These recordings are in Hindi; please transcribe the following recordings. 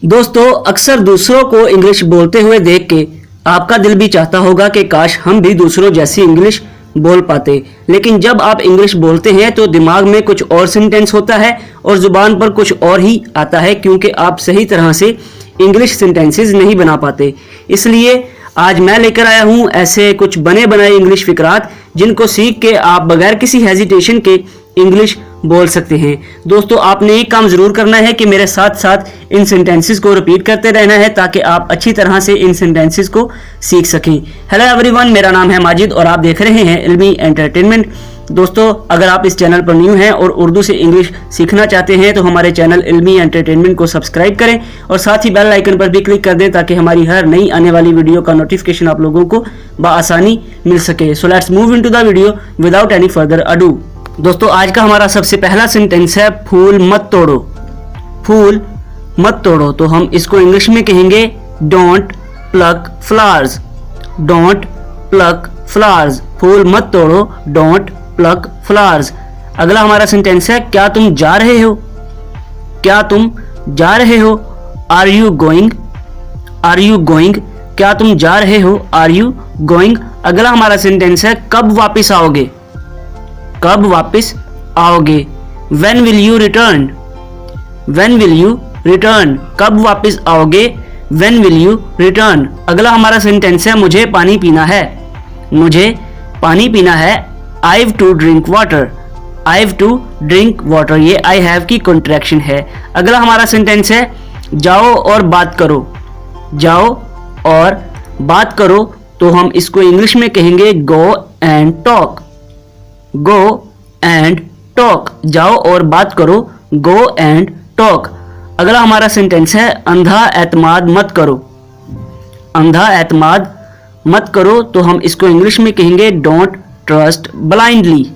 दोस्तों, अक्सर दूसरों को इंग्लिश बोलते हुए देख के आपका दिल भी चाहता होगा कि काश हम भी दूसरों जैसी इंग्लिश बोल पाते। लेकिन जब आप इंग्लिश बोलते हैं तो दिमाग में कुछ और सेंटेंस होता है और जुबान पर कुछ और ही आता है, क्योंकि आप सही तरह से इंग्लिश सेंटेंसेस नहीं बना पाते। इसलिए आज मैं लेकर आया हूं ऐसे कुछ बने बनाए इंग्लिश फिकरात जिनको सीख के आप बगैर किसी हेजिटेशन के इंग्लिश बोल सकते हैं। दोस्तों, आपने एक काम जरूर करना है कि मेरे साथ साथ इन सेंटेंसेस को रिपीट करते रहना है ताकि आप अच्छी तरह से इन सेंटेंसेस को सीख सकें। हेलो एवरीवन, मेरा नाम है माजिद और आप देख रहे हैं इल्मी एंटरटेनमेंट। दोस्तों, अगर आप इस चैनल पर न्यू हैं और उर्दू से इंग्लिश सीखना चाहते हैं तो हमारे चैनल इल्मी एंटरटेनमेंट को सब्सक्राइब करें और साथ ही बेल आइकन पर भी क्लिक कर दें ताकि हमारी हर नई आने वाली वीडियो का नोटिफिकेशन आप लोगों को बआसानी मिल सके। So let's move into the video without any further ado. दोस्तों, आज का हमारा सबसे पहला सेंटेंस है फूल मत तोड़ो। फूल मत तोड़ो, तो हम इसको इंग्लिश में कहेंगे don't pluck flowers. Don't pluck flowers, फूल मत तोड़ो, डोंट प्लक फ्लावर्स। अगला हमारा सेंटेंस है क्या तुम जा रहे हो। क्या तुम जा रहे हो, are you going. Are you going, क्या तुम जा रहे हो, आर यू गोइंग। अगला हमारा सेंटेंस है कब वापस आओगे। कब वापस आओगे, when will you return। when will you return, कब वापस आओगे, when will you return। अगला हमारा सेंटेंस है मुझे पानी पीना है। मुझे पानी पीना है, I have to drink water। I have to drink water, ये I have की कॉन्ट्रैक्शन है। अगला हमारा सेंटेंस है जाओ और बात करो। जाओ और बात करो, तो हम इसको इंग्लिश में कहेंगे go and talk। Go and talk, जाओ और बात करो, गो एंड टॉक। अगला हमारा सेंटेंस है अंधा एतमाद मत करो। अंधा एतमाद मत करो, तो हम इसको इंग्लिश में कहेंगे don't trust blindly.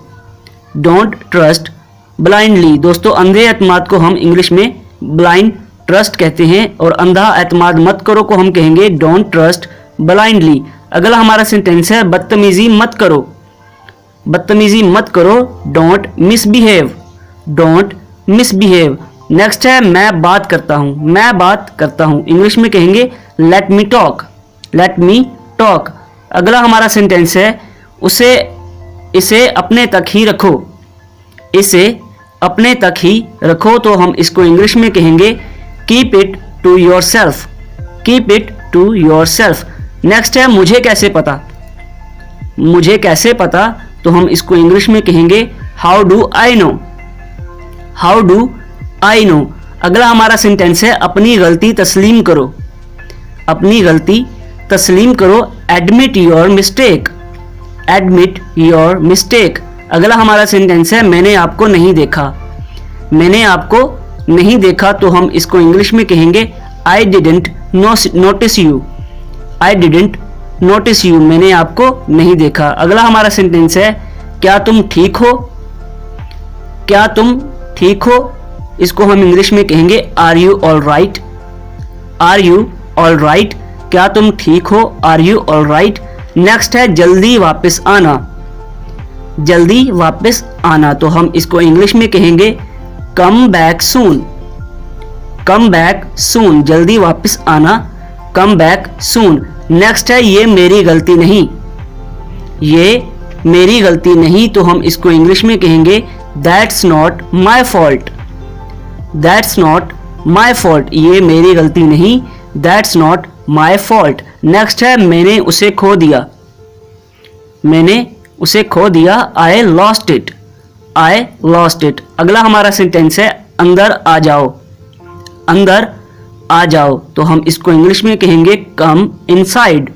Don't trust blindly. दोस्तों, अंधे एतमाद को हम इंग्लिश में ब्लाइंड ट्रस्ट कहते हैं और अंधा एतमाद मत करो को हम कहेंगे डोंट ट्रस्ट ब्लाइंडली। अगला हमारा सेंटेंस है बदतमीजी मत करो। बदतमीजी मत करो, don't misbehave. Don't misbehave. Next है मैं बात करता हूं। मैं बात करता हूं, इंग्लिश में कहेंगे let me talk. Let me talk. अगला हमारा सेंटेंस है इसे अपने तक ही रखो। इसे अपने तक ही रखो, तो हम इसको इंग्लिश में कहेंगे keep it to yourself. Keep it to yourself. Next है मुझे कैसे पता। मुझे कैसे पता, तो हम इसको इंग्लिश में कहेंगे how do I know. How do I know. अगला हमारा सेंटेंस है अपनी गलती तस्लीम करो। अपनी गलती तस्लीम करो, admit your mistake. Admit your mistake. अगला हमारा सेंटेंस है मैंने आपको नहीं देखा। मैंने आपको नहीं देखा, तो हम इसको इंग्लिश में कहेंगे I didn't notice you. I didn't notice you, मैंने आपको नहीं देखा। अगला हमारा सेंटेंस है क्या तुम ठीक हो। क्या तुम ठीक हो, इसको हम इंग्लिश में कहेंगे are you all right. Are you all right, क्या तुम ठीक हो, are you all right. Next है जल्दी वापस आना। जल्दी वापस आना, तो हम इसको इंग्लिश में कहेंगे come back soon. Come back soon, जल्दी वापस आना, कम बैक सून। नेक्स्ट है ये मेरी गलती नहीं। ये मेरी गलती नहीं, तो हम इसको इंग्लिश में कहेंगे that's not my fault. That's not my fault, ये मेरी गलती नहीं, that's not my fault. Next है मैंने उसे खो दिया। मैंने उसे खो दिया, I lost it. I lost it. अगला हमारा सेंटेंस है अंदर आ जाओ। अंदर आ जाओ, तो हम इसको इंग्लिश में कहेंगे कम इनसाइड।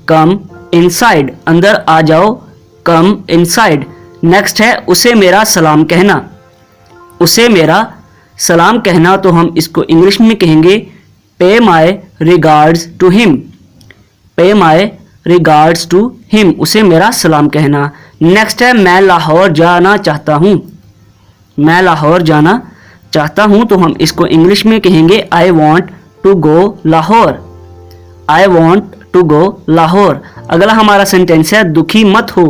कम इनसाइड, अंदर आ जाओ, कम इनसाइड। नेक्स्ट है उसे मेरा सलाम कहना। उसे मेरा सलाम कहना, तो हम इसको इंग्लिश में कहेंगे पे माई रिगार्ड्स टू हिम। पे माई रिगार्ड्स टू हिम, उसे मेरा सलाम कहना। नेक्स्ट है मैं लाहौर जाना चाहता हूं। मैं लाहौर जाना चाहता हूं, तो हम इसको इंग्लिश में कहेंगे I want to go Lahore. I want to go Lahore. अगला हमारा सेंटेंस है दुखी मत हो।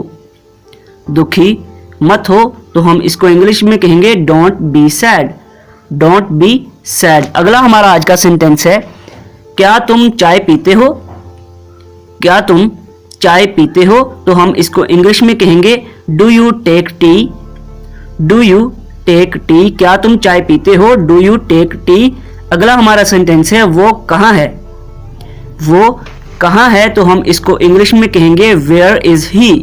दुखी मत हो, तो हम इसको इंग्लिश में कहेंगे don't be sad. Don't be sad. अगला हमारा आज का सेंटेंस है, क्या तुम चाय पीते हो? क्या तुम चाय पीते हो? तो हम इसको इंग्लिश में कहेंगे do you take tea? Do you take tea? क्या तुम चाय पीते हो? Do you take tea? अगला हमारा सेंटेंस है, वो कहाँ है? वो कहाँ है? तो हम इसको इंग्लिश में कहेंगे where is he?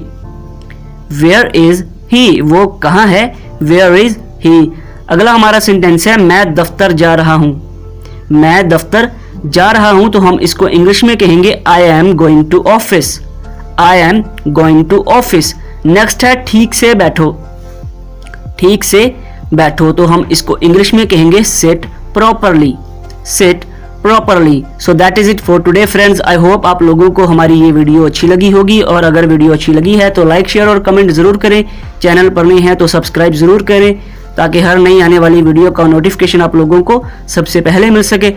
Where is he? वो कहाँ है? Where is he? अगला हमारा सेंटेंस है, मैं दफ्तर जा रहा हूं। मैं दफ्तर जा रहा हूं, तो हम इसको इंग्लिश में कहेंगे I am going to office. I am going to office. Next है, ठीक से बैठो। ठीक से बैठो, तो हम इसको इंग्लिश में कहेंगे seat properly. Seat properly. So that is it for today friends. I hope आप लोगों को हमारी ये वीडियो अच्छी लगी होगी, और अगर वीडियो अच्छी लगी है तो लाइक शेयर और कमेंट जरूर करें। चैनल पर नए हैं तो सब्सक्राइब जरूर करें, ताकि हर नई आने वाली वीडियो का नोटिफिकेशन आप लोगों को सबसे पहले मिल सके।